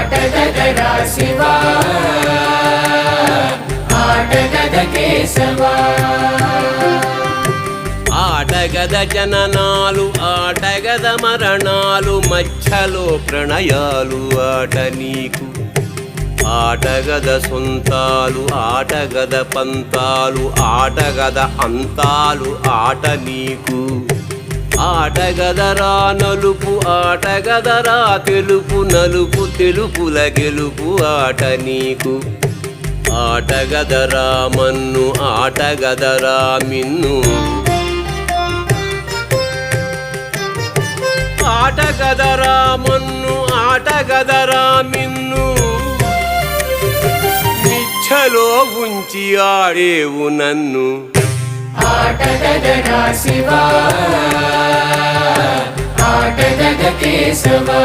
ఆటగదరా శివా ఆటగద కేశవా ఆటగద జననాలు ఆటగద మరణాలు మధ్యలో ప్రణయాలు ఆట నీకు ఆటగద సొంతాలు ఆటగద పంతాలు ఆటగద అంతాలు ఆట నీకు ఆటగదరా నలుపు ఆటగదరా తెలుపు నలుపు తెలుపుల గెలుపు ఆట నీకు ఆటగదరా మన్ను ఆటగదరా మిన్ను ఆటగదరా మన్ను ఆటగదరా మిన్ను మిథ్యలో ఉంచి ఆడేవు నన్ను ఆటగదరా శివా ఆటగద కేశవా